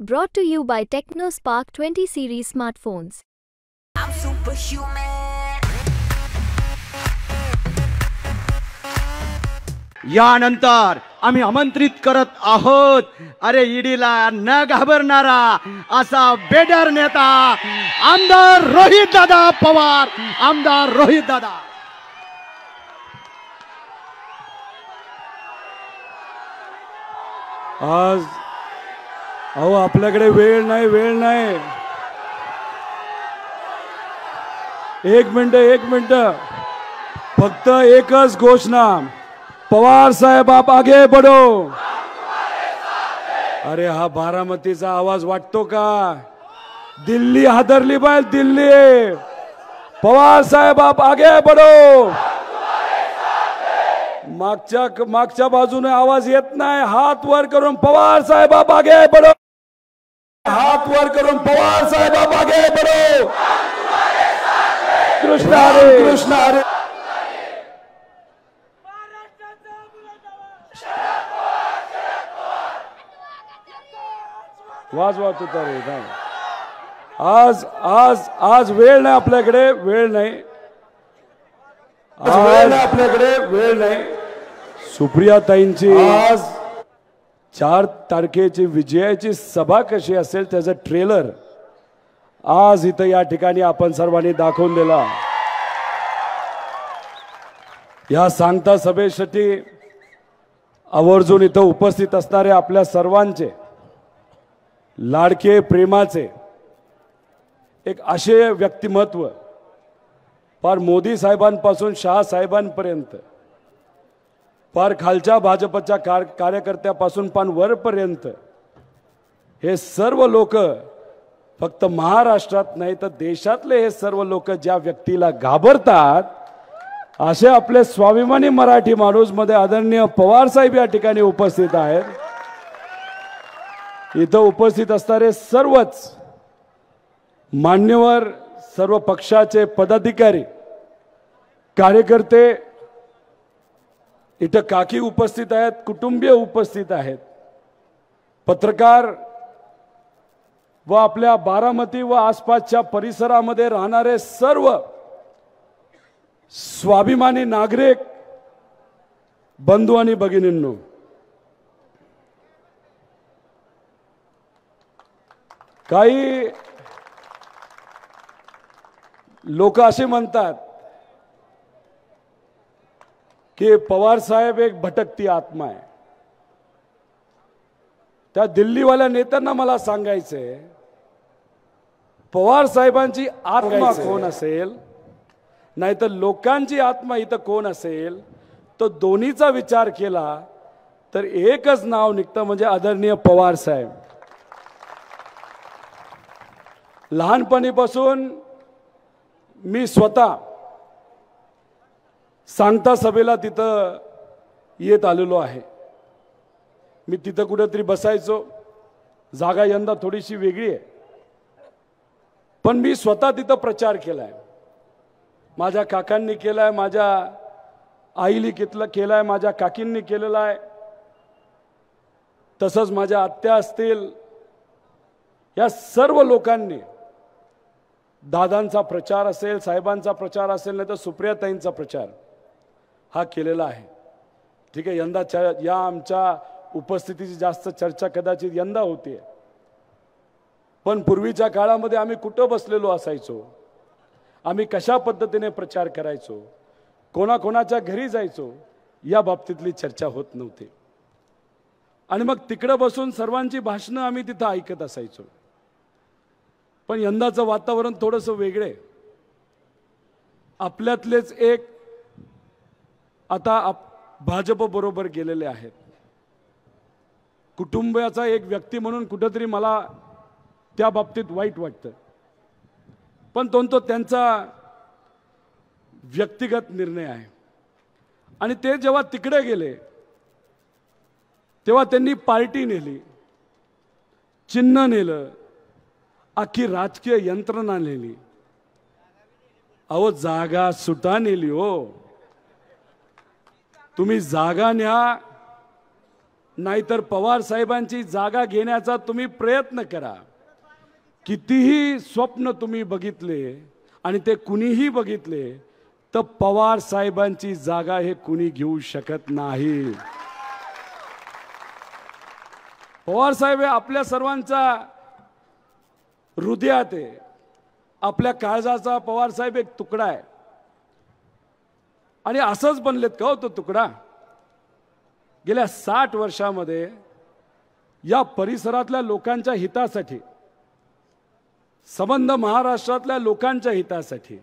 Brought to you by TechnoSpark 20 series smartphones. I'm superhuman. यानंतर आम्ही आमंत्रित करत आहोत अरे ईडीला न घाबरणारा असा बेडर नेता आमदार रोहित दादा पवार. आमदार रोहित दादा. आज अहो आपल्याकडे वेळ नाही. एक मिनिट फक्त एकच घोषणा. पवार साहेब आप आगे बढ़ो. अरे हा बारामतीचा आवाज वाटतो का? दिल्ली हादरली पाहिजे. दिल्ली. पवार साहेब आप आगे बढ़ो. मागच्या बाजूने आवाज येत नाही. हात वर करून पवार साहेब आप आगे बढ़ो. हात वर करून पवार साहेब आप आगे बढ़ो. कृष्ण हरे. वाजवा तुतारे. आज वेळ नाही आपल्याकडे. वेळ नाही. सुप्रियाताईंची आज 4 तारखेची विजयाची सभा कशी असेल त्याचं ट्रेलर आज इथं या ठिकाणी आपण सर्वांनी दाखवून दिला. या सांगता सभेसाठी आवर्जून इथं उपस्थित असणारे आपल्या सर्वांचे लाडके प्रेमाचे एक असे व्यक्तिमत्व फार मोदी साहेबांपासून शहा साहेबांपर्यंत फार खालच्या भाजपच्या कार्यकर्त्यापासून पण वरपर्यंत हे सर्व लोक फक्त महाराष्ट्रात नाही तर देशातले हे सर्व लोक ज्या व्यक्तीला घाबरतात असे आपले स्वाभिमानी मराठी माणूस मध्ये आदरणीय पवार साहेब या ठिकाणी उपस्थित आहेत. इथं उपस्थित असणारे सर्वच मान्यवर सर्व पक्षाचे पदाधिकारी कार्यकर्ते इथं काकी उपस्थित आहेत. कुटुंबीय उपस्थित आहेत. पत्रकार व आपल्या बारामती व आसपासच्या परिसरामध्ये राहणारे सर्व स्वाभिमानी नागरिक बंधू आणि भगिनींनो, काही लोक असे म्हणतात की पवार साहेब एक भटकती आत्मा आहे. त्या दिल्लीवाल्या नेत्यांना मला सांगायचंय पवार साहेबांची आत्मा कोण असेल नाही तर लोकांची आत्मा इथं कोण असेल तो दोन्हीचा विचार केला तर एकच नाव निघतं म्हणजे आदरणीय पवार साहेब. लहानपणीपासून मी स्वतः सांगता सभेला तिथं येत आलेलो आहे. मी तिथं कुठेतरी बसायचो. जागा यंदा थोडीशी वेगळी आहे पण मी स्वतः तिथं प्रचार केलाय. माझ्या काकांनी केलाय, माझ्या आईली केलाय, माझ्या काकींनी केलेला आहे. तसंच माझ्या आत्या असतील या सर्व लोकांनी दादांचा प्रचार असेल, साहेबांचा प्रचार असेल नाही तर सुप्रियाताईंचा प्रचार हा केलेला आहे. ठीक आहे. यंदा या आमच्या उपस्थितीची जास्त चर्चा कदाचित यंदा होते पण पूर्वीच्या काळामध्ये आम्ही कुठं बसलेलो असायचो, आम्ही कशा पद्धतीने प्रचार करायचो, कोणाकोणाच्या घरी जायचो या बाबतीतली चर्चा होत नव्हती. आणि मग तिकडे बसून सर्वांची भाषणं आम्ही तिथं ऐकत असायचो. पण यंदाचं वातावरण थोडंसं वेगळे. आपल्यातलेच एक आता भाजप बरोबर गेलेले आहेत. कुटुंबाचा एक व्यक्ती म्हणून कुठेतरी मला त्या बाबतीत वाईट वाटतं पण तो त्यांचा व्यक्तिगत निर्णय आहे. आणि ते जेव्हा तिकडे गेले तेव्हा त्यांनी पार्टी नेली, चिन्ह नेलं, अख्खी राजकीय यंत्रणा नेली. अहो जागा सुटा नेली हो. तुम्ही जागा न्या नाहीतर पवार साहेबांची जागा घेण्याचा तुम्ही प्रयत्न करा. कितीही स्वप्न तुम्ही बघितले आणि ते कुणीही बघितले तर पवार साहेबांची जागा हे कुणी घेऊ शकत नाही. पवार साहेब हे आपल्या सर्वांचा हृदयात आहे, आपल्या काळजाचा पवार साहेब एक तुकडा आहे. आणि असंच बनलेत का हो तो तुकडा? गेल्या 60 वर्षामध्ये या परिसरातल्या लोकांच्या हितासाठी, संबंध महाराष्ट्रातल्या लोकांच्या हितासाठी,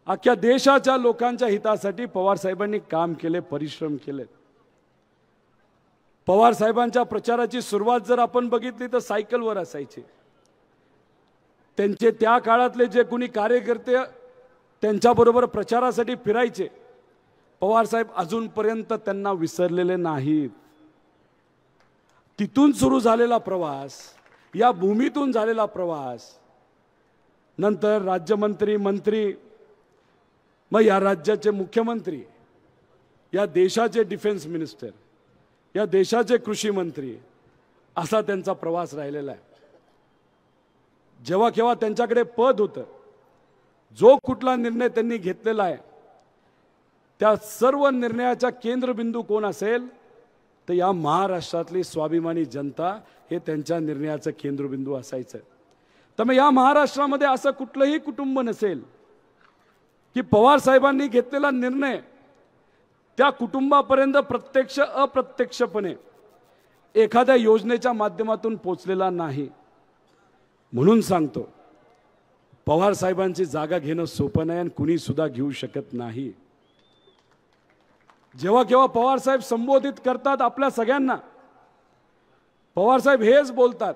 अख्ख्या देशाच्या लोकांच्या हितासाठी पवार साहेबांनी काम केले, परिश्रम केले. पवार साहेबांच्या प्रचाराची सुरुवात जर आपण बघितली तर सायकलवर असायची. त्यांचे त्या काळातले जे कोणी कार्यकर्ते त्यांच्याबरोबर प्रचारासाठी फिरायचे, पवार साहेब अजूनपर्यंत त्यांना विसरलेले नाहीत. तिथून सुरू झालेला प्रवास, या भूमीतून झालेला प्रवास, नंतर राज्यमंत्री, मंत्री, मग या राज्याचे मुख्यमंत्री, या देशाचे डिफेन्स मिनिस्टर, या देशाचे कृषी मंत्री, असा त्यांचा प्रवास राहिलेला आहे. जेव्हा केव्हा त्यांच्याकडे पद होतं, जो कुठला निर्णय त्यांनी घेतलेला आहे त्या सर्व निर्णयाचा केंद्रबिंदू कोण असेल तर या महाराष्ट्रातली स्वाभिमानी जनता हे त्यांच्या निर्णयाचं केंद्रबिंदू असायचं. त्यामुळे या महाराष्ट्रामध्ये असं कुठलंही कुटुंब नसेल की पवार साहेबांनी घेतलेला निर्णय त्या कुटुंबापर्यंत प्रत्यक्ष अप्रत्यक्षपणे एखाद्या योजनेच्या माध्यमातून पोचलेला नाही. म्हणून सांगतो, पवार साहेबांची जागा घेणं सोपं नाही आणि कुणी सुद्धा घेऊ शकत नाही. जेव्हा केव्हा पवार साहेब संबोधित करतात आपल्या सगळ्यांना, पवार साहेब हेच बोलतात,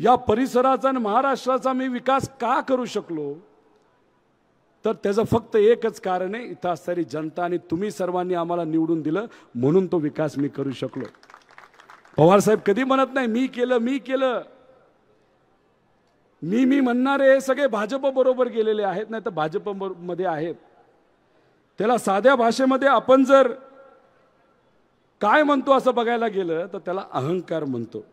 या परिसराचा आणि महाराष्ट्राचा मी विकास का करू शकलो तर त्याचं फक्त एकच कारण आहे, इथं असणारी जनता आणि तुम्ही सर्वांनी आम्हाला निवडून दिलं म्हणून तो विकास मी करू शकलो. पवार साहेब कधी म्हणत नाही मी केलं मी केलं. मी म्हणणारे सगळे भाजप बरोबर गेलेले आहेत, नाही तर भाजप मध्ये आहेत. त्याला साध्या भाषेमध्ये आपण जर काय म्हणतो असं बघायला गेलं तर त्याला अहंकार म्हणतो.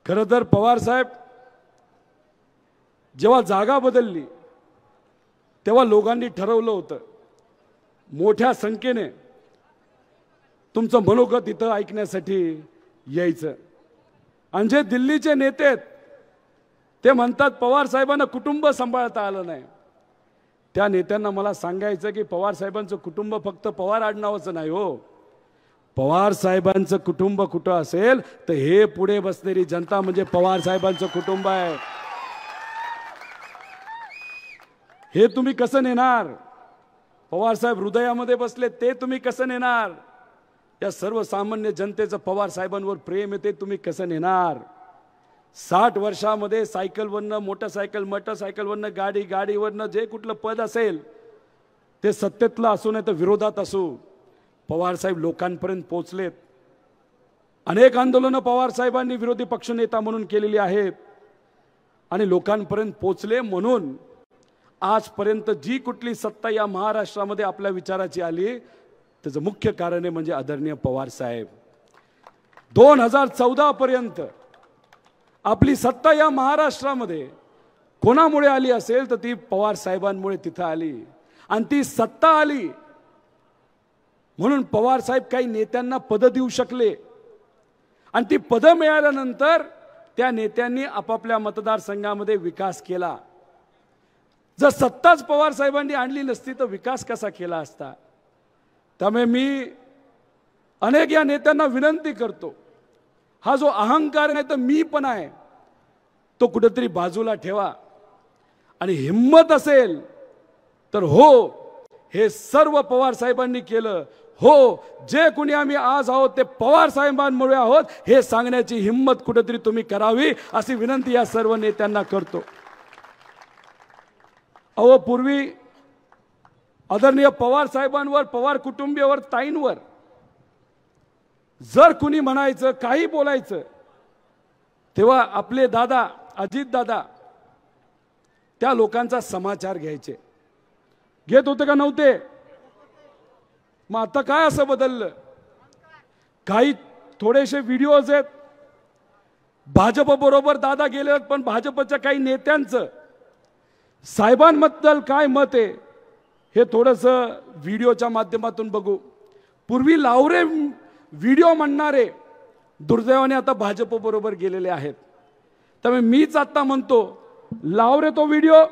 खरं तर पवार साहेब जेव्हा जागा बदलली तेव्हा लोकांनी ठरवलं होतं मोठ्या संख्येने तुमचं मनोगत इथं ऐकण्यासाठी यायचं. आणि जे दिल्लीचे नेते आहेत ते म्हणतात पवार साहेबांना कुटुंब सांभाळता आलं नाही. त्या नेत्यांना मला सांगायचं की पवार साहेबांचं कुटुंब फक्त पवार आडनावाचं नाही हो. पवार साहेबांचं कुटुंब कुठं असेल तर हे पुढे बसणारी जनता म्हणजे पवार साहेबांचं कुटुंब आहे. हे तुम्ही कसं नेणार? पवार साहेब हृदयामध्ये बसले ते तुम्ही कसं नेणार? या सर्वसामान्य जनतेचं पवार साहेबांवर प्रेम आहे ते तुम्ही कसं नेणार? 60 वर्षामध्ये सायकलवरनं मोटरसायकलवरनं गाडीवरनं जे कुठलं पद असेल ते सत्तेतलं असू नाही तर विरोधात असू, पवार साहेब लोकांपर्यंत पोहोचलेत. अनेक आंदोलनं पवार साहेबांनी विरोधी पक्षनेता म्हणून केलेली आहेत आणि लोकांपर्यंत पोहोचले. म्हणून आजपर्यंत जी कुठली सत्ता या महाराष्ट्रामध्ये आपल्या विचाराची आली त्याचं मुख्य कारण आहे म्हणजे आदरणीय पवार साहेब. 2014 पर्यंत आपली सत्ता या महाराष्ट्रामध्ये कोणामुळे आली असेल तर ती पवार साहेबांमुळे तिथं आली. आणि ती सत्ता आली म्हणून पवार साहेब काही नेत्यांना पद देऊ शकले आणि ती पद मिळाल्यानंतर त्या नेत्यांनी आपापल्या मतदारसंघामध्ये विकास केला. जर सत्ताच पवार साहेबांनी आणली नसती तर विकास कसा केला असता? त्यामुळे मी अनेक या नेत्यांना विनंती करतो, हा जो अहंकार नाही तर मी पण आहे तो कुठेतरी बाजूला ठेवा आणि हिम्मत असेल तर हो हे सर्व पवार साहेबांनी केलं, हो जे कोणी आम्ही आज आहोत ते पवार साहेबांमुळे आहोत हे सांगण्याची हिम्मत कुठेतरी तुम्ही करावी अशी विनंती या सर्व नेत्यांना करतो. अहो पूर्वी आदरणीय पवार साहेबांवर, पवार कुटुंबियावर, ताईंवर जर कुणी म्हणायचं काही बोलायचं तेव्हा आपले दादा अजित दादा त्या लोकांचा समाचार घ्यायचे. घेत होते का नव्हते? मग आता काय असं बदललं? काही थोडेसे व्हिडिओज आहेत, भाजप बरोबर दादा गेले, पण भाजपच्या काही नेत्यांचं साहेबांबद्दल काय मत आहे हे थोडंसं व्हिडिओच्या माध्यमातून बघू. पूर्वी लावरे व्हिडिओ म्हणणारे दुर्दैवाने आता भाजप बरोबर गेलेले आहेत. त्यामुळे मीच आता म्हणतो, लावरे तो व्हिडिओ.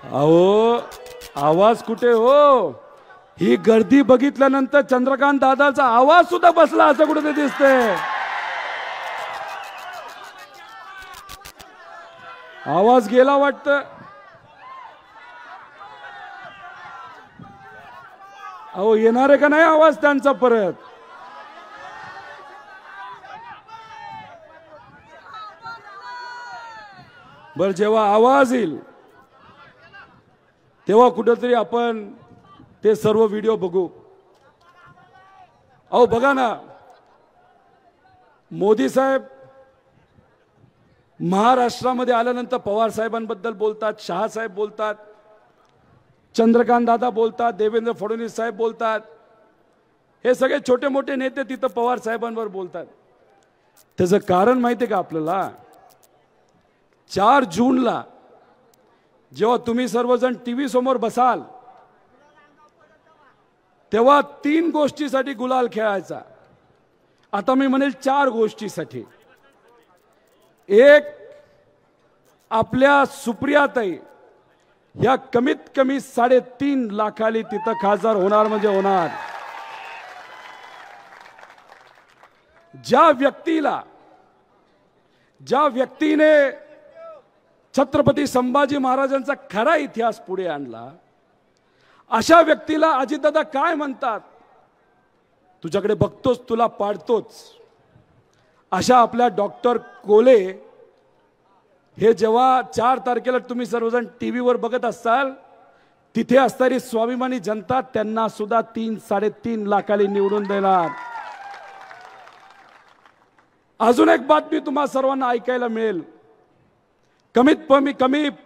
अहो आवाज कुठे हो? ही गर्दी बघितल्यानंतर चंद्रकांत दादाचा आवाज सुद्धा बसला असं कुठे दिसतंय. आवाज गेला वाटतं. अहो येणार आहे का नाही आवाज त्यांचा परत? बर, जेव्हा आवाज येईल तेव्हा कुठेतरी आपण ते सर्व व्हिडिओ बघू. अहो बघा ना, मोदी साहेब महाराष्ट्रामध्ये आल्यानंतर पवार साहेबांबद्दल बोलतात, शहा साहेब बोलतात, चंद्रकांत दादा बोलतात, देवेंद्र फडणवीस साहेब बोलतात. हे सगळे छोटे मोठे नेते तिथं पवार साहेबांवर बोलतात. त्याचं कारण माहिती आहे का आपल्याला? 4 जूनला जेव्हा तुम्ही सर्वजण टीव्ही समोर बसाल तेव्हा 3 गोष्टीसाठी गुलाल खेळायचा. आता मी म्हणेल 4 गोष्टीसाठी. एक, आपल्या सुप्रियाताई या कमीत कमी 3.5 लाखाली तिथं खासदार होणार म्हणजे होणार. ज्या व्यक्तीने छत्रपती संभाजी महाराजांचा खरा इतिहास पुढे आणला, अशा व्यक्तीला अजितदादा काय म्हणतात? तुझ्याकडे बघतोच, तुला पाडतोच. अशा आपल्या डॉक्टर कोले हे जेव्हा 4 तारखेला तुम्ही सर्वजण टीव्हीवर बघत असाल, तिथे असणारी स्वाभिमानी जनता त्यांना सुद्धा 3-3.5 लाखाली निवडून देणार. अजून एक बातमी तुम्हा सर्वांना ऐकायला मिळेल. कमी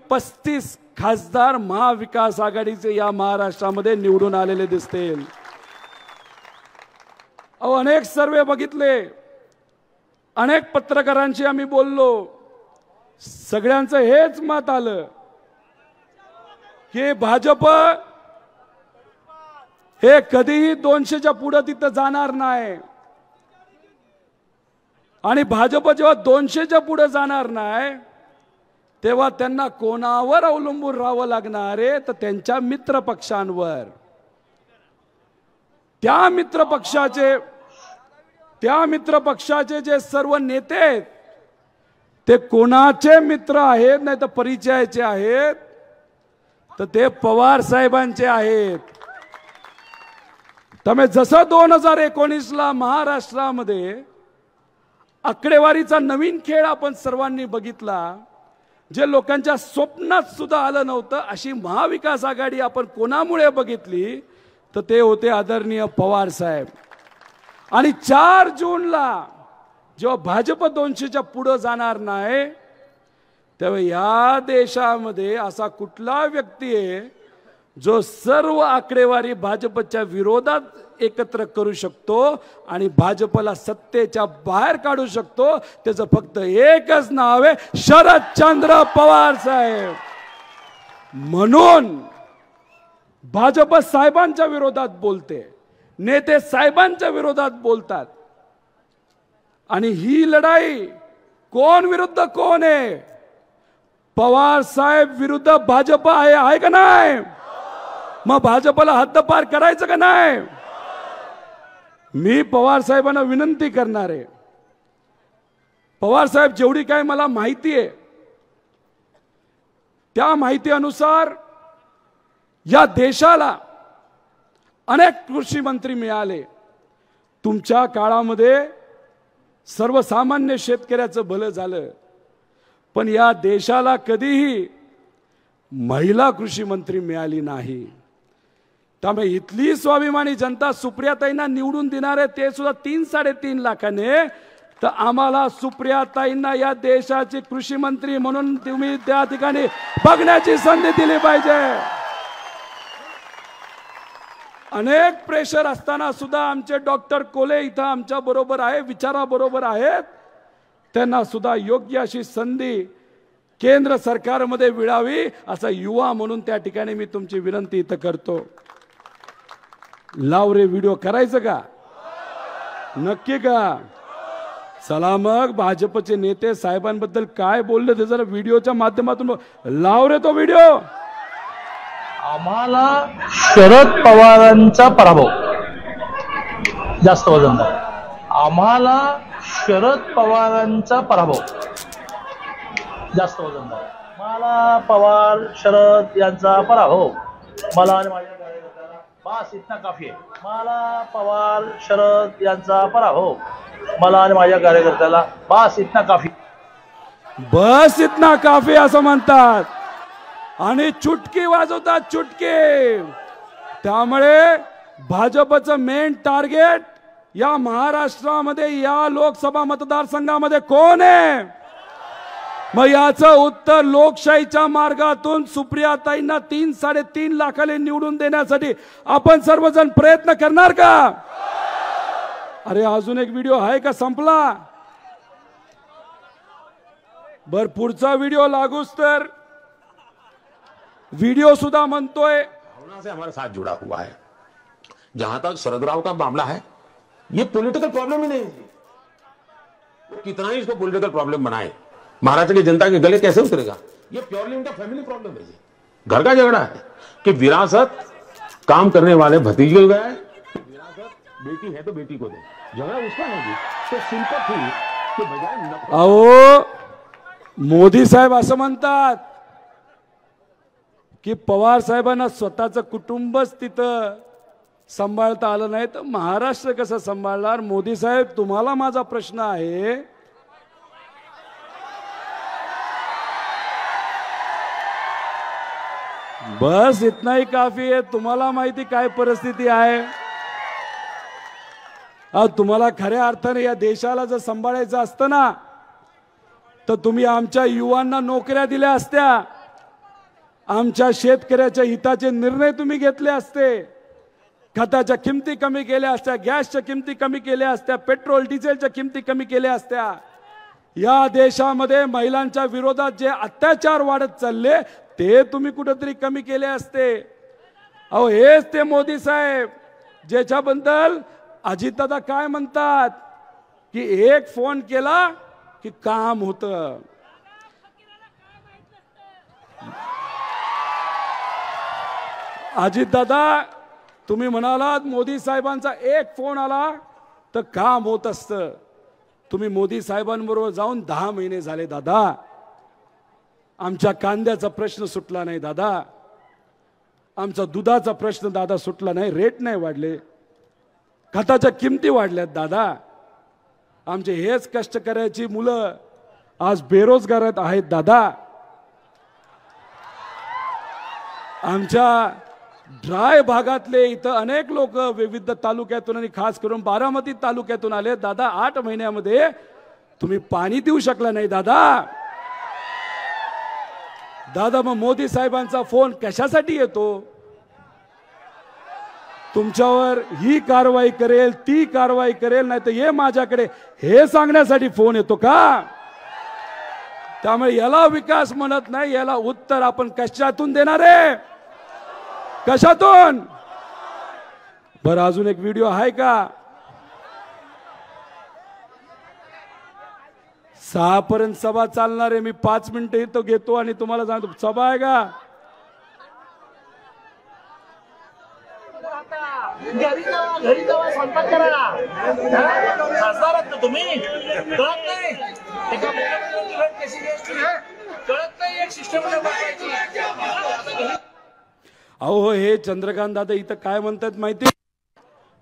35 खासदार महाविकास आघाडीचे या महाराष्ट्रामध्ये निवडून आलेले दिसतील. अहो अनेक सर्वे बघितले, अनेक पत्रकारांशी आम्ही बोललो, सगळ्यांचं हेच मत आलं की भाजप हे कधीही 200च्या पुढे तिथं जाणार नाही. आणि भाजप जेव्हा 200च्या पुढे जाणार नाही तेव्हा त्यांना कोणावर अवलंबून राहावं लागणार आहे? तर त्यांच्या मित्र पक्षांवर. त्या मित्र पक्षाचे जे सर्व नेते आहेत ते कोणाचे मित्र आहेत नाही तर परिचयाचे आहेत? तर ते पवार साहेबांचे आहेत. त्यामुळे जसं 2019ला महाराष्ट्रामध्ये आकडेवारीचा नवीन खेळ आपण सर्वांनी बघितला, जे लोकांच्या स्वप्नात सुद्धा आलं नव्हतं, अशी महाविकास आघाडी आपण कोणामुळे बघितली? तर ते होते आदरणीय पवार साहेब. आणि 4 जूनला जेव्हा भाजप 200च्या पुढे जाणार नाही तेव्हा या देशामध्ये असा कुठला व्यक्ती आहे जो सर्व आकडेवारी भाजपच्या विरोधात एकत्र करू शकतो आणि भाजपला सत्तेच्या बाहेर काढू शकतो? त्याचं फक्त एकच नाव आहे, शरदचंद्र पवार साहेब. म्हणून भाजप साहेबांच्या विरोधात बोलते, नेते साहेबांच्या विरोधात बोलतात. आणि ही लढाई कोण विरुद्ध कोण आहे? पवार साहेब विरुद्ध भाजप आहे का नाही? मग भाजपला हद्दपार करायचं का नाही? मी पवार साहेबांना विनंती करणार आहे, पवार साहेब जेवढी काय मला माहिती आहे त्या माहिती अनुसार या देशाला अनेक कृषी मंत्री मिळाले. तुमच्या काळामध्ये सर्वसामान्य शेतकऱ्याचं भलं झालं, पण या देशाला कधीही महिला कृषी मंत्री मिळाली नाही. त्यामुळे इथली स्वाभिमानी जनता सुप्रियाताईंना निवडून देणार आहे, ते सुद्धा 3-3.5 लाखाने. तर आम्हाला सुप्रियाताईंना या देशाची कृषी मंत्री म्हणून तुम्ही त्या ठिकाणी बघण्याची संधी दिली पाहिजे. अनेक प्रेशर असताना सुद्धा आमचे डॉक्टर कोले इथं आमच्या बरोबर आहे, विचाराबरोबर आहेत. त्यांना सुद्धा योग्य अशी संधी केंद्र सरकारमध्ये मिळावी असा युवा म्हणून त्या ठिकाणी मी तुमची विनंती इथं करतो. लाव रे व्हिडिओ करायचं का? नक्की का? चला मग भाजपचे नेते साहेबांबद्दल काय बोलले ते जरा व्हिडिओच्या माध्यमातून लाव रे तो व्हिडिओ. आम्हाला शरद पवारांचा पराभव जास्त वजनदार. आम्हाला शरद पवारांचा पराभव जास्त वजनदार. मला पवार शरद यांचा पराभव मला आणि माझ्या कार्यकर्त्याला बस इतना काफी आहे. मला पवार शरद यांचा पराभव मला आणि माझ्या कार्यकर्त्याला बस इतना काफी. बस इतना काफी असं म्हणतात आणि चुटकी वाजवतात, चुटकी. त्यामुळे भाजपचं मेन टार्गेट या महाराष्ट्रामध्ये या लोकसभा मतदारसंघामध्ये कोण आहे? मग याचं उत्तर लोकशाहीच्या मार्गातून सुप्रियाताईंना 3-3.5 लाखाने निवडून देण्यासाठी आपण सर्वजण प्रयत्न करणार का? अरे अजून एक व्हिडिओ आहे का? संपला? बर पुढचा व्हिडिओ लागूच तर वीडियो सुधा मनतोय भावना से हमारे साथ जुड़ा हुआ है. जहां तक शरद राव का मामला है, ये पॉलिटिकल प्रॉब्लम ही नहीं है. कितना ही इसको पॉलिटिकल प्रॉब्लम बनाए, महाराष्ट्र की जनता के गले कैसे उतरेगा? ये प्योरली उनका फैमिली प्रॉब्लम है. घर का झगड़ा है कि विरासत काम करने वाले भतीजे को गए, विरासत बेटी है तो बेटी को दे. झगड़ा उसका नहीं, तो सिंपैथी के बजाय अहो मोदी साहेब असं म्हणतात की पवार साहेबांना स्वतःचं कुटुंबच तिथं सांभाळता आलं नाही तर महाराष्ट्र कसं सांभाळणार? मोदी साहेब तुम्हाला माझा प्रश्न आहे, बस इतना ही काफी आहे. तुम्हाला माहिती काय परिस्थिती आहे. तुम्हाला खऱ्या अर्थाने या देशाला जर सांभाळायचं असतं ना तर तुम्ही आमच्या युवांना नोकऱ्या दिल्या असत्या, आमच्या शेतकऱ्याच्या हिताचे निर्णय तुम्ही घेतले असते, खताच्या किमती कमी केल्या असत्या, गॅसच्या किमती कमी केल्या असत्या, पेट्रोल डिझेलच्या किमती कमी केल्या असत्या. या देशामध्ये महिलांच्या विरोधात जे अत्याचार वाढत चालले ते तुम्ही कुठेतरी कमी केले असते. अहो हेच ते मोदी साहेब ज्याच्याबद्दल अजितदादा काय म्हणतात की एक फोन केला की काम होतं. अजितदादा तुम्ही म्हणालात मोदी साहेबांचा एक फोन आला तर काम होत असतं. तुम्ही मोदी साहेबांबरोबर जाऊन 10 महिने झाले दादा. आमच्या कांद्याचा प्रश्न सुटला नाही दादा, आमचा दुधाचा प्रश्न दादा सुटला नाही, रेट नाही वाढले, खताच्या किमती वाढल्यात दादा. आमचे हेच कष्टकऱ्याची मुलं आज बेरोजगार आहेत दादा. आमच्या ड्राय भागातले इथं अनेक लोक विविध तालुक्यातून आणि खास करून बारामती तालुक्यातून आले दादा. 8 महिन्यामध्ये तुम्ही पाणी देऊ शकला नाही दादा. दादा मग मोदी साहेबांचा फोन कशासाठी येतो? तुमच्यावर ही कारवाई करेल, ती कारवाई करेल, नाही तर ये माझ्याकडे हे सांगण्यासाठी फोन येतो का? त्यामुळे याला विकास म्हणत नाही, याला उत्तर आपण कशातून देणार आहे? कशातून? बरं अजून एक व्हिडिओ आहे का? 6 पर्यंत सभा चालणार आहे. मी 5 मिनिटं इथं घेतो आणि तुम्हाला सांगतो सभा आहे का? घरी जावा स्वयंपाक करा. खासदार आहात ना तुम्ही, कळत नाही एका मुख्यमंत्र्यांची कशी घ्यायची, कळत नाही एक सिस्टम बनवायची. अहो हे चंद्रकांत दादा इथं काय म्हणतात माहिती?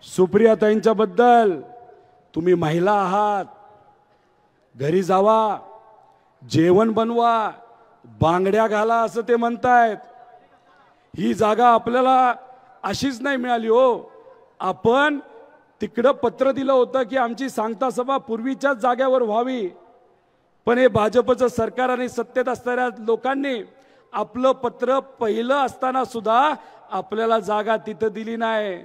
सुप्रियाताईंच्या बद्दल तुम्ही महिला आहात, घरी जावा, जेवण बनवा, बांगड्या घाला असं ते म्हणतायत. ही जागा आपल्याला अशीच नाही मिळाली हो. आपण तिकडं पत्र दिलं होतं की आमची सांगता सभा पूर्वीच्याच जाग्यावर व्हावी, पण हे भाजपचं सरकार आणि सत्तेत असणाऱ्या लोकांनी आपलं पत्र पहिलं असताना सुद्धा आपल्याला जागा तिथं दिली नाही.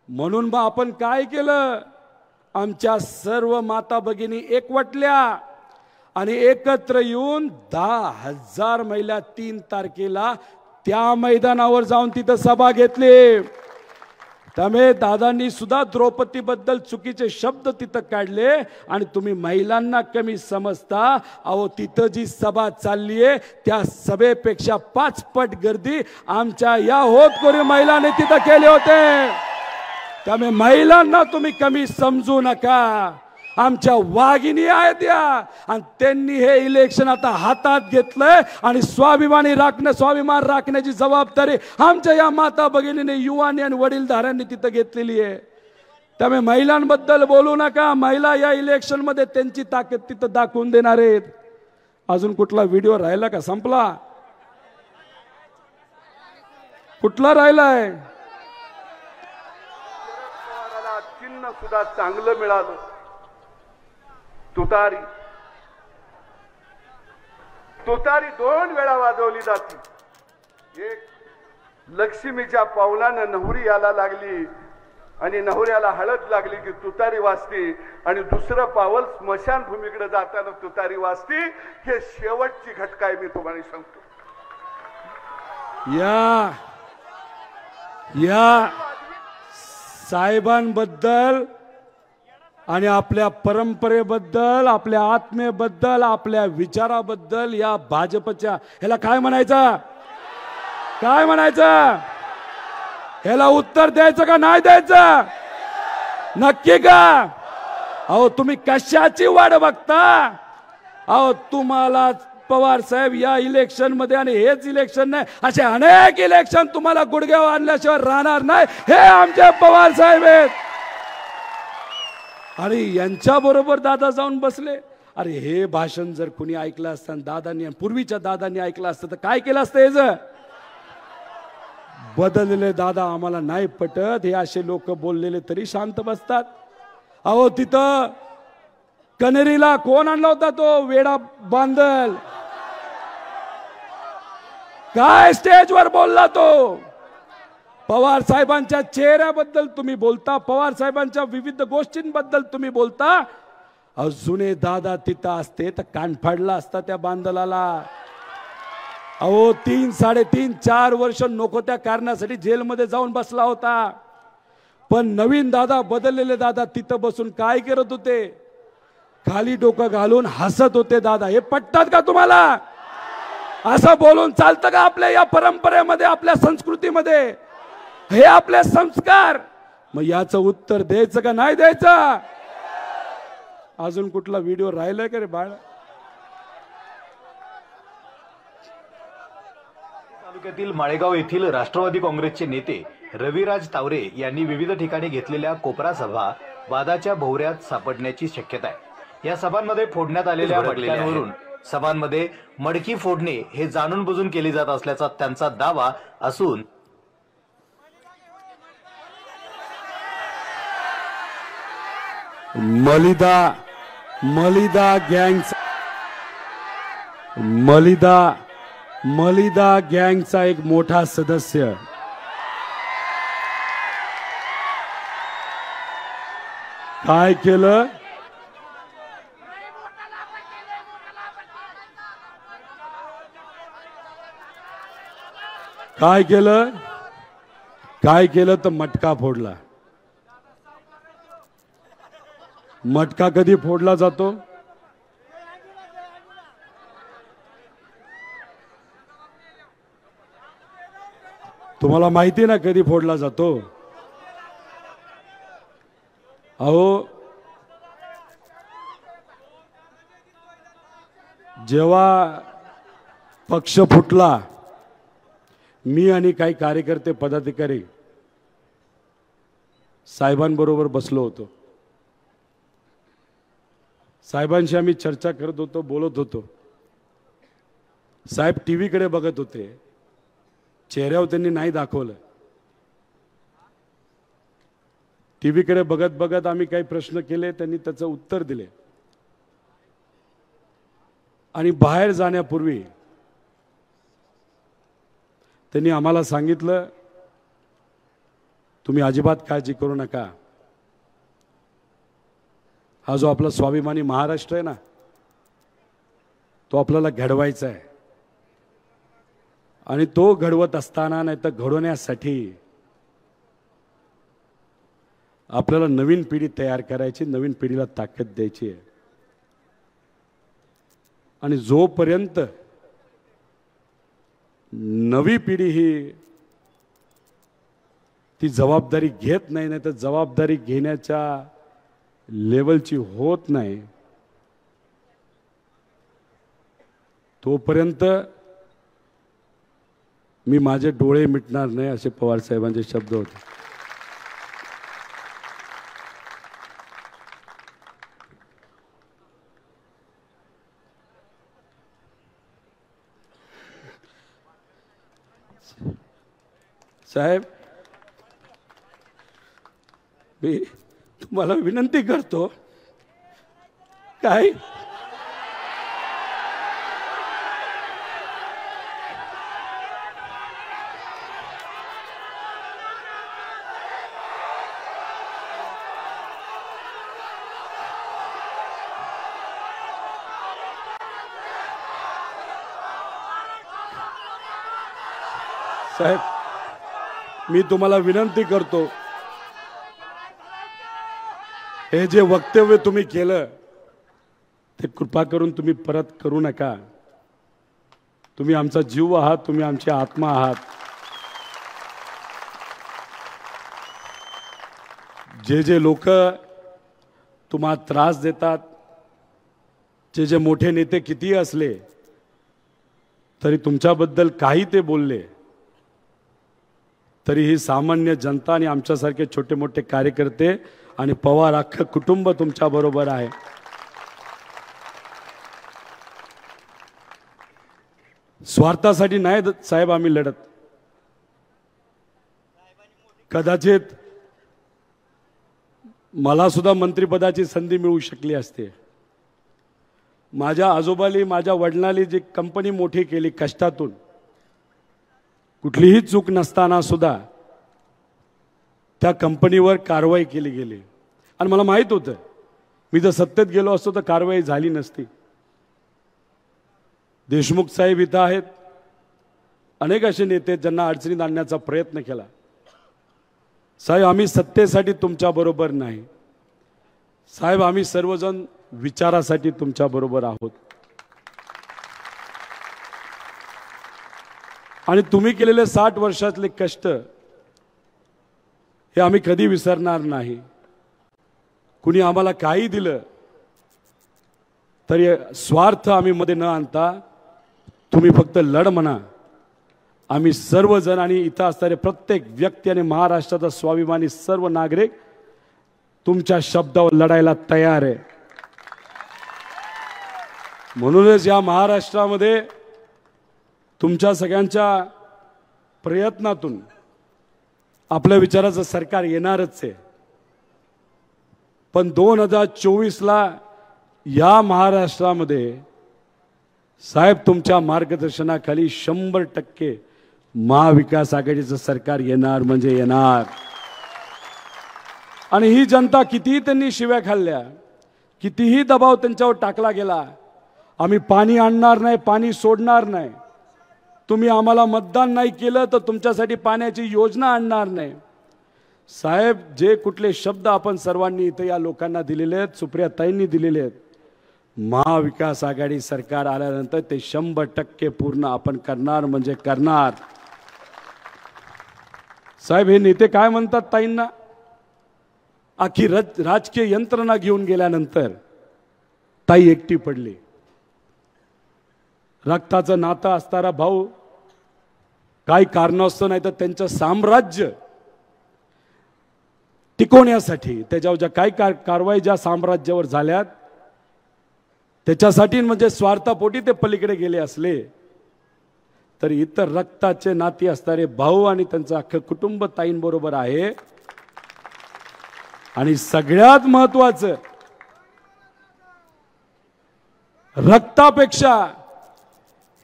म्हणून मग आपण काय केलं, आमच्या सर्व माता भगिनी एकवटल्या आणि एकत्र येऊन 10,000 महिला 3 तारखेला त्या मैदानावर जाऊन तिथं सभा घेतली. त्यामुळे दादांनी सुद्धा द्रौपदीबद्दल चुकीचे शब्द तिथं काढले आणि तुम्ही महिलांना कमी समजता. अहो तिथं जी सभा चालली आहे त्या सभेपेक्षा 5 पट गर्दी आमच्या या होतकरू महिलांनी तिथं केले होते. त्यामुळे महिलांना तुम्ही कमी समजू नका. आमच्या वाघिणी आहेत या, आणि त्यांनी हे इलेक्शन आता हातात घेतलंय आणि स्वाभिमान राखण्याची जबाबदारी आमच्या या माता भगिनीने, युवांनी आणि वडीलधाऱ्यांनी तिथं घेतलेली आहे. त्यामुळे महिलांबद्दल बोलू नका. महिला या इलेक्शन मध्ये त्यांची ताकद तिथं दाखवून देणार आहेत. अजून कुठला व्हिडिओ राहिला का? संपला? कुठला राहिलाय? चिन्ह सुद्धा चांगलं मिळालं. तुतारी 2 वेळा वाजवली जाते. एक लक्ष्मीच्या पावलानं नहुरी याला लागली आणि नहुऱ्याला हळद लागली की तुतारी वाजते, आणि दुसरं पावल स्मशानभूमीकडे जाताना तुतारी वाजते. हे शेवटची घटका आहे, मी तुम्हाला सांगतो. या साहेबांबद्दल आणि आपल्या परंपरेबद्दल, आपल्या आत्मेबद्दल, आपल्या विचाराबद्दल या भाजपच्या ह्याला काय म्हणायचं? काय म्हणायचं? ह्याला उत्तर द्यायचं का नाही द्यायचं? नक्की का? अहो तुम्ही कशाची वाट बघता? अहो तुम्हाला पवार साहेब या इलेक्शन मध्ये, आणि हेच इलेक्शन नाही, असे अनेक इलेक्शन तुम्हाला गुडघ्यावर आणल्याशिवाय राहणार नाही. हे आमचे पवार साहेब आहेत. आणि यांच्या बरोबर दादा जाऊन बसले. अरे हे भाषण जर कुणी ऐकलं असतं, दादांनी, पूर्वीच्या दादांनी ऐकलं असतं तर काय केलं असतं? हेच बदललेले दादा आम्हाला नाही पटत, हे असे लोक बोललेले तरी शांत बसतात. अहो तिथं कनेरीला कोण आणला होता? तो वेडा बांदल. काय स्टेजवर बोलला तो? पवार साहेबांच्या चेहऱ्याबद्दल तुम्ही बोलता, पवार साहेबांच्या विविध गोष्टींबद्दल तुम्ही बोलता. अजूनही दादा तिथं असते तर कान फाडला असता त्या बांदलाला. अहो 3, 3.5, 4 वर्ष नको त्या कारणासाठी जेलमध्ये जाऊन बसला होता. पण नवीन दादा, बदललेले दादा तिथं बसून काय करत होते? खाली डोकं घालून हसत होते दादा. हे पटतात का तुम्हाला? असं बोलून चालतं का आपल्या या परंपरेमध्ये, आपल्या संस्कृतीमध्ये? हे आपले संस्कार. मग याचं उत्तर द्यायचं का नाही द्यायचं? अजून कुठला व्हिडिओ राहिलाय का रे बाळ? तालुक्यातील माळेगाव येथील राष्ट्रवादी काँग्रेसचे नेते रविराज तावरे यांनी विविध ठिकाणी घेतलेल्या कोपरा सभा वादाच्या भोवऱ्यात सापडण्याची शक्यता आहे. या सभांमध्ये फोडण्यात आलेल्या मडक्यांवरून सभांमध्ये मडकी फोडणे हे जाणून बुजून केले जात असल्याचा त्यांचा दावा असून मलिदा गँगचा एक मोठा सदस्य काय केलं? काय केलं तर मटका फोडला. मटका कधी फोडला जातो? तुम्हाला माहिती ना कधी फोडला जातो? अहो जेव्हा पक्ष फुटला, मी आणि काही कार्यकर्ते, पदाधिकारी साहेबांबरोबर बसलो होतो. साहेबांशी आम्ही चर्चा करत होतो, बोलत होतो. साहेब टीव्हीकडे बघत होते, चेहऱ्यावर त्यांनी नाही दाखवलं. टीव्हीकडे बघत बघत आम्ही काही प्रश्न केले, त्यांनी त्याचं उत्तर दिले. आणि बाहेर जाण्यापूर्वी त्यांनी आम्हाला सांगितलं, तुम्ही अजिबात काळजी करू नका. हा जो आपला स्वाभिमानी महाराष्ट्र आहे ना, तो आपल्याला घडवायचा आहे. आणि तो घडवत असताना नाही तर घडवण्यासाठी आपल्याला नवीन पिढी तयार करायची, नवीन पिढीला ताकद द्यायची आहे. आणि जोपर्यंत नवी पिढी ही ती जबाबदारी घेत नाही, नाही तर जबाबदारी घेण्याच्या लेवलची होत नाही, तोपर्यंत मी माझे डोळे मिटणार नाही, असे पवार साहेबांचे शब्द होते. साहेब, मी तुम्हाला विनंती करतो, काय साहेब, मी तुम्हाला विनंती करतो, हे जे वक्तव्य तुम्ही केलं ते कृपा करून तुम्ही परत करू नका. तुम्ही आमचा जीव आहात, तुम्ही आमची आत्मा आहात. जे जे लोक तुम्हाला त्रास देतात, जे जे मोठे नेते किती असले तरी तुमच्याबद्दल काही ते बोलले तरी ही सामान्य जनता आणि आमच्यासारखे छोटे मोठे कार्यकर्ते आणि पवार अख्खं कुटुंब तुमच्या बरोबर आहे. स्वार्थासाठी नाही साहेब आम्ही लढत. कदाचित मला सुद्धा मंत्रिपदाची संधी मिळू शकली असते. माझ्या आजोबाली, माझ्या वडिलांनी जी कंपनी मोठी केली कष्टातून, कुठलीही चूक नसताना सुद्धा त्या कंपनीवर कारवाई केली गेली. आणि मला माहित होतं, मी जर सत्तेत गेलो असतो तर कारवाई झाली नसती. देशमुख साहेब इथं आहेत, अनेक असे नेते ज्यांना अडचणीत आणण्याचा प्रयत्न केला. साहेब, आम्ही सत्तेसाठी तुमच्या बरोबर नाही साहेब, आम्ही सर्वजण विचारासाठी तुमच्या बरोबर आहोत. आणि तुम्ही केलेले 60 वर्षातले कष्ट हे आम्ही कधी विसरणार नाही. कुणी आम्हाला काही दिलं तरी स्वार्थ आम्ही मध्ये न आणता तुम्ही फक्त लढ म्हणा. आम्ही सर्वजण आणि इथं असणारे प्रत्येक व्यक्ती आणि महाराष्ट्राचा स्वाभिमानी सर्व नागरिक तुमच्या शब्दावर लढायला तयार आहे. म्हणूनच या महाराष्ट्रामध्ये तुमच्या सगळ्यांच्या प्रयत्नातून आपल्या विचाराचं सरकार येणारच आहे. पण 2024ला या महाराष्ट्रामध्ये साहेब तुमच्या मार्गदर्शनाखाली 100% महाविकास आघाडीचं सरकार येणार म्हणजे येणार. आणि ही जनता कितीही त्यांनी शिव्या खाल्ल्या, कितीही दबाव त्यांच्यावर टाकला गेला, आम्ही पाणी आणणार नाही, पाणी सोडणार नाही, तुम्ही आम्हाला मतदान नाही केलं तर तुमच्यासाठी पाण्याची योजना आणणार नाही. साहेब, जे कुठले शब्द आपण सर्वांनी इथे या लोकांना दिलेले आहेत, सुप्रियाताईंनी दिलेले आहेत, महाविकास आघाडी सरकार आल्यानंतर ते 100% पूर्ण आपण करणार म्हणजे करणार. साहेब, हे नेते काय म्हणतात ताईंना, आखी राजकीय यंत्रणा घेऊन गेल्यानंतर ताई एकटी पडली. रक्ताचं नातं असणारा भाऊ काही कारणास्तव नाही तर त्यांचं साम्राज्य टिकवण्यासाठी त्याच्यावर ज्या काही कारवाई ज्या साम्राज्यावर झाल्यात त्याच्यासाठी म्हणजे स्वार्थापोटी ते पलीकडे गेले असले तर इतर रक्ताचे नाती असणारे भाऊ आणि त्यांचं अख्खं कुटुंब ताईंबरोबर आहे. आणि सगळ्यात महत्वाचं, रक्तापेक्षा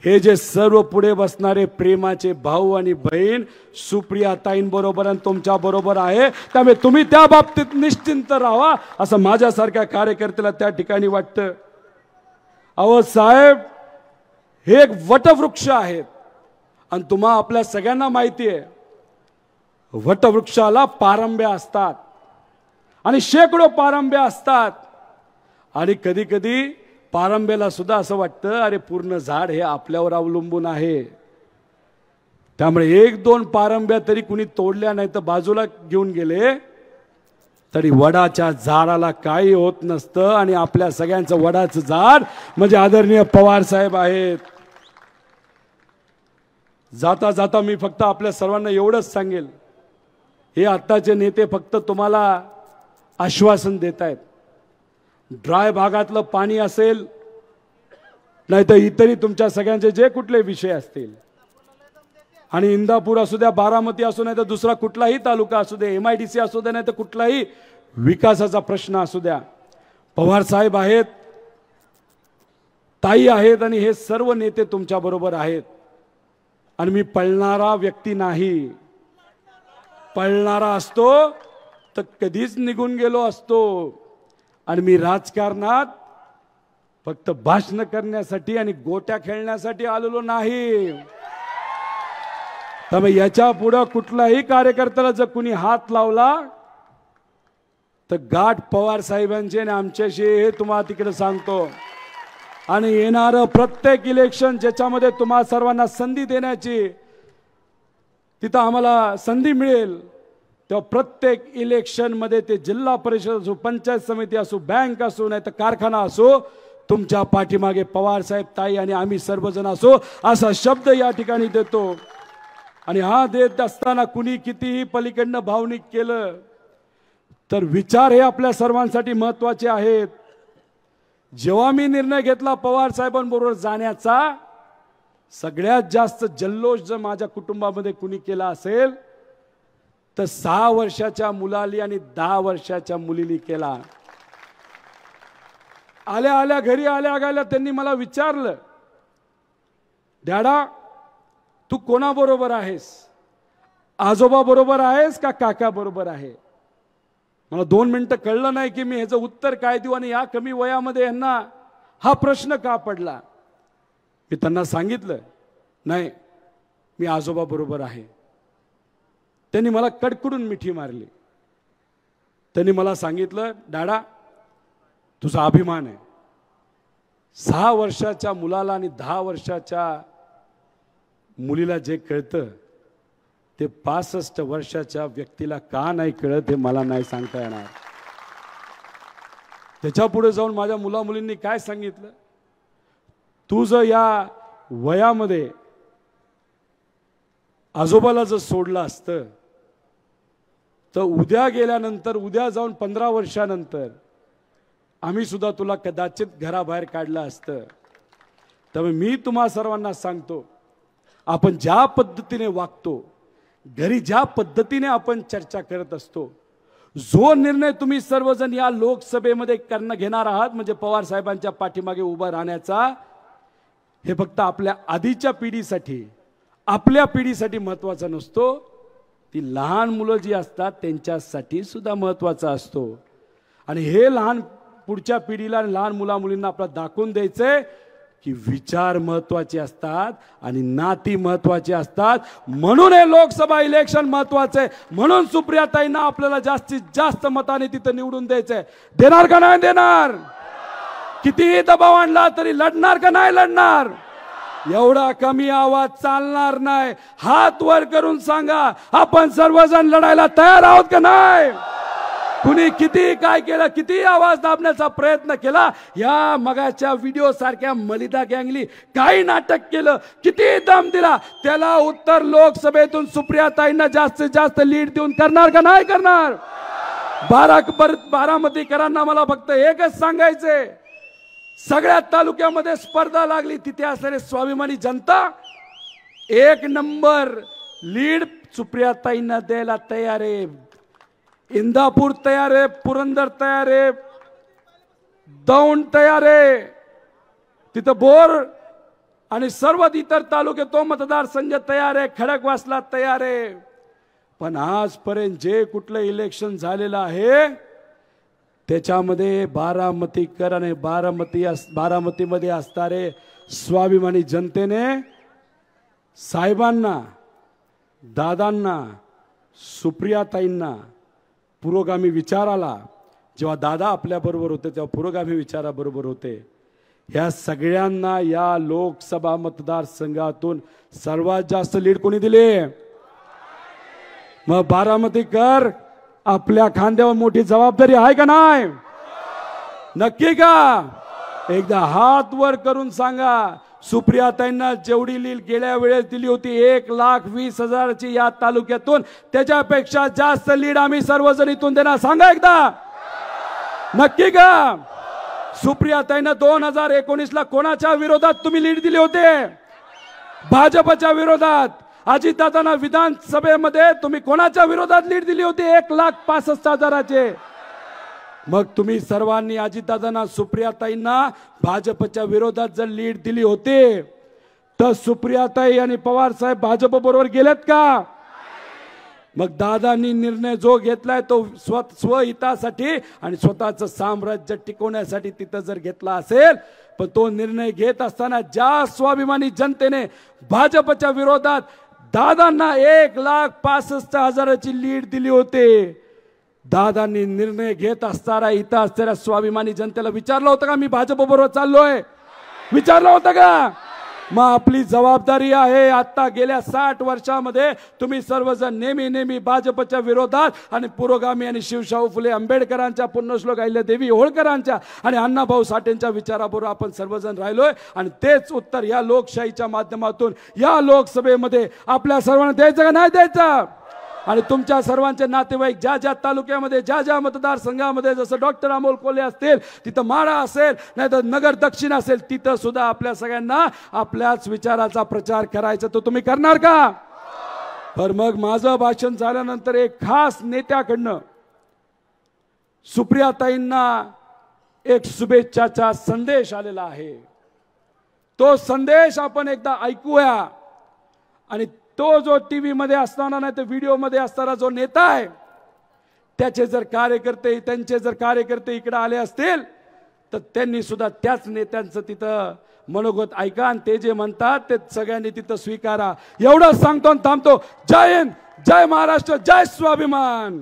हे जे सर्व पुढे बसणारे प्रेमाचे भाऊ आणि बहीण सुप्रिया ताईंबरोबर आणि तुमच्या बरोबर आहे. त्यामुळे तुम्ही त्या बाबतीत निश्चिंत राहा असं माझ्यासारख्या कार्यकर्त्याला त्या ठिकाणी वाटतं. अहो साहेब, हे एक वटवृक्ष आहेत आणि तुम्हा आपल्या सगळ्यांना माहिती आहे, वटवृक्षाला पारंब्या असतात आणि शेकडो पारंब्या असतात. आणि कधी कधी पारंब्याला सुद्धा असं वाटतं अरे पूर्ण झाड हे आपल्यावर अवलंबून आहे. त्यामुळे एक दोन पारंब्या तरी कुणी तोडल्या नाही तर बाजूला घेऊन गेले तरी वडाच्या झाडाला काही होत नसतं. आणि आपल्या सगळ्यांचं वडाचं झाड म्हणजे आदरणीय पवार साहेब आहेत. जाता जाता मी फक्त आपल्या सर्वांना एवढंच सांगेल, हे आत्ताचे नेते फक्त तुम्हाला आश्वासन देत आहेत. ड्राय भागातलं पाणी असेल नाही तर इतरही तुमच्या सगळ्यांचे जे कुठले विषय असतील, आणि इंदापूर असू द्या, बारामती असू नाही तर दुसरा कुठलाही तालुका असू दे, MIDC असू दे नाही तर कुठलाही विकासाचा प्रश्न असू द्या, पवार साहेब आहेत, ताई आहेत आणि हे सर्व नेते तुमच्या बरोबर आहेत. आणि मी पळणारा व्यक्ती नाही. पळणारा असतो तर कधीच निघून गेलो असतो. आणि मी राजकारणात फक्त भाषण करण्यासाठी आणि गोट्या खेळण्यासाठी आलेलो नाही. त्यामुळे याच्या पुढे कुठलाही कार्यकर्त्याला जर कुणी हात लावला तर गाठ पवार साहेबांचे आणि आमच्याशी हे तुम्हाला तिकडे सांगतो. आणि येणारं प्रत्येक इलेक्शन ज्याच्यामध्ये तुम्हा सर्वांना संधी देण्याची तिथं आम्हाला संधी मिळेल, तेव्हा प्रत्येक इलेक्शन मध्ये ते जिल्हा परिषद असो, पंचायत समिती असो, बँक असो नाही तर कारखाना असो, तुमच्या पाठीमागे पवार साहेब, ताई आणि आम्ही सर्वजण असो असा शब्द या ठिकाणी देतो. आणि हा देत असताना कुणी कितीही पलीकडनं भावनिक केलं तर विचार हे आपल्या सर्वांसाठी महत्वाचे आहेत. जेव्हा मी निर्णय घेतला पवार साहेबांबरोबर जाण्याचा, सगळ्यात जास्त जल्लोष जर माझ्या कुटुंबामध्ये कुणी केला असेल तर 6 वर्षाच्या मुलाली आणि 10 वर्षाच्या मुलीली केला. आल्या आल्या घरी आल्या गेल्या त्यांनी मला विचारलं, डॅडा तू कोणाबरोबर आहेस, आजोबा बरोबर आहेस का काका बरोबर आहे? मला 2 मिनिटं कळलं नाही की मी ह्याचं उत्तर काय देऊ आणि या कमी वयामध्ये यांना हा प्रश्न का पडला. मी त्यांना सांगितलं, नाही मी आजोबा बरोबर आहे. त्यांनी मला कडकडून मिठी मारली. त्यांनी मला सांगितलं, दादा तुझा अभिमान आहे. 6 वर्षाच्या मुलाला आणि 10 वर्षाच्या मुलीला जे कळतं ते 65 वर्षाच्या व्यक्तीला का नाही कळत हे मला नाही सांगता येणार. त्याच्या पुढे जाऊन माझ्या मुला मुलींनी काय सांगितलं, तू जर या वयामध्ये आजोबाला जर सोडलं असतं तर उद्या गेल्यानंतर, उद्या जाऊन 15 वर्षानंतर आम्ही सुद्धा तुला कदाचित घराबाहेर काढलं असतं. त्यामुळे मी तुम्हा सर्वांना सांगतो, आपण ज्या पद्धतीने वागतो, घरी ज्या पद्धतीने आपण चर्चा करत असतो, जो निर्णय तुम्ही सर्वजण या लोकसभेमध्ये घेणार आहात म्हणजे पवार साहेबांच्या पाठीमागे उभा राहण्याचा, हे फक्त आपल्या आधीच्या पिढीसाठी, आपल्या पिढीसाठी महत्त्वाचा नसतो, ती लहान मुलं जी असतात त्यांच्यासाठी सुद्धा महत्त्वाचा असतो. आणि हे लहान पुढच्या पिढीला, लहान मुला मुलींना आपल्याला दाखवून द्यायचंय की विचार महत्त्वाचे असतात आणि नाती महत्त्वाचे असतात. म्हणून हे लोकसभा इलेक्शन महत्त्वाचे, म्हणून सुप्रियाताईंना आपल्याला जास्तीत जास्त मताने तिथं निवडून द्यायचंय. देणार का नाही देणार? कितीही दबाव आणला तरी लढणार का नाही लढणार? एवढा कमी आवाज चालणार नाही. हात वर करून सांगा, आपण सर्वजण लढायला तयार आहोत का नाही? कुणी किती काय केलं, किती आवाज दाबण्याचा प्रयत्न केला, या मगाच्या व्हिडिओ सारख्या मलिदा गँगली काही नाटक केलं, किती दम दिला, त्याला उत्तर लोकसभेतून सुप्रियाताईंना जास्तीत जास्त लीड देऊन करणार का नाही करणार? बारामतीकरांना मला फक्त एकच सांगायचंय, सगळ्या तालुक्यामध्ये स्पर्धा लागली, तिथे असणारी स्वाभिमानी जनता एक नंबर लीड सुप्रियाताईंना द्यायला तयार आहे. इंदापूर तयार आहे, पुरंदर तयार आहे, दौंड तयार आहे, तिथं बोर आणि सर्व इतर तालुके तो मतदारसंघ तयार आहे, खडकवासला तयार आहे. पण आजपर्यंत जे कुठलं इलेक्शन झालेलं आहे त्याच्यामध्ये बारामतीकर आणि बारामतीमध्ये असणारे स्वाभिमानी जनतेने साहेबांना, दादांना, सुप्रियाताईंना पुरोगामी विचाराला, जेव्हा दादा आपल्याबरोबर होते तेव्हा पुरोगामी विचाराबरोबर होते, ह्या सगळ्यांना या लोकसभा मतदारसंघातून सर्वात जास्त लीड कोणी दिले? मग बारामतीकर आपल्या खांद्यावर मोठी जबाबदारी आहे का नाही? नक्की का? एकदा हात वर करून सांगा. सुप्रियाताईंना जेवढी लीड गेल्या वेळेस दिली होती 1,20,000ची या तालुक्यातून, त्याच्यापेक्षा जास्त लीड आम्ही सर्वजण इथून देणार. सांगा एकदा, नक्की का? सुप्रियाताईंना 2019ला कोणाच्या विरोधात तुम्ही लीड दिले होते? भाजपच्या विरोधात. अजितदादांना विधानसभेमध्ये तुम्ही कोणाच्या विरोधात लीड दिली होती? 1,65,000चे. मग तुम्ही सर्वांनी अजितदादांना, सुप्रियाताईंना भाजपच्या विरोधात जर लीड दिली होती तर सुप्रियाताई आणि पवार साहेब भाजप बरोबर गेलेत का? मग दादांनी निर्णय जो घेतलाय तो स्वहितासाठी आणि स्वतःचं साम्राज्य टिकवण्यासाठी तिथं जर घेतला असेल, पण तो निर्णय घेत असताना ज्या स्वाभिमानी जनतेने भाजपच्या विरोधात दादांना 1,65,000ची लीड दिली होती, दादांनी निर्णय घेत असताना इथं असणाऱ्या स्वाभिमानी जनतेला विचारलं होतं का मी भाजप बरोबर चाललोय? विचारलं होतं का? मग आपली जबाबदारी आहे. आता गेल्या 60 वर्षामध्ये तुम्ही सर्वजण नेहमी भाजपच्या विरोधात आणि पुरोगामी आणि शिवशाहू फुले आंबेडकरांच्या, पुण्यश्लोक अहिल्यादेवी होळकरांच्या आणि अण्णाभाऊ साठेंच्या विचाराबरोबर आपण सर्वजण राहिलोय. आणि तेच उत्तर या लोकशाहीच्या माध्यमातून या लोकसभेमध्ये आपल्या सर्वांना द्यायचं का नाही द्यायचं? आणि तुमच्या सर्वांचे नातेवाईक ज्या ज्या तालुक्यामध्ये, ज्या ज्या मतदारसंघामध्ये, जसं डॉक्टर अमोल कोल्हे असतील तिथं माढा असेल, नाहीतर नगर दक्षिण असेल, तिथं सुद्धा आपल्या सगळ्यांना आपल्याच विचाराचा प्रचार करायचा. तो तुम्ही करणार का? तर मग माझं भाषण झाल्यानंतर एक खास नेत्याकडनं सुप्रियाताईंना एक शुभेच्छाचा संदेश आलेला आहे. तो संदेश आपण एकदा ऐकूया. आणि तो जो टीव्ही मध्ये असताना नाही तर व्हिडिओ मध्ये असणारा जो नेता आहे, त्यांचे जर कार्यकर्ते इकडे आले असतील तर त्यांनी सुद्धा त्याच नेत्यांचं तिथं मनोगत ऐका आणि ते जे म्हणतात ते सगळ्यांनी तिथं स्वीकारा. एवढं सांगतो आणि थांबतो. जय हिंद, जय महाराष्ट्र, जय स्वाभिमान.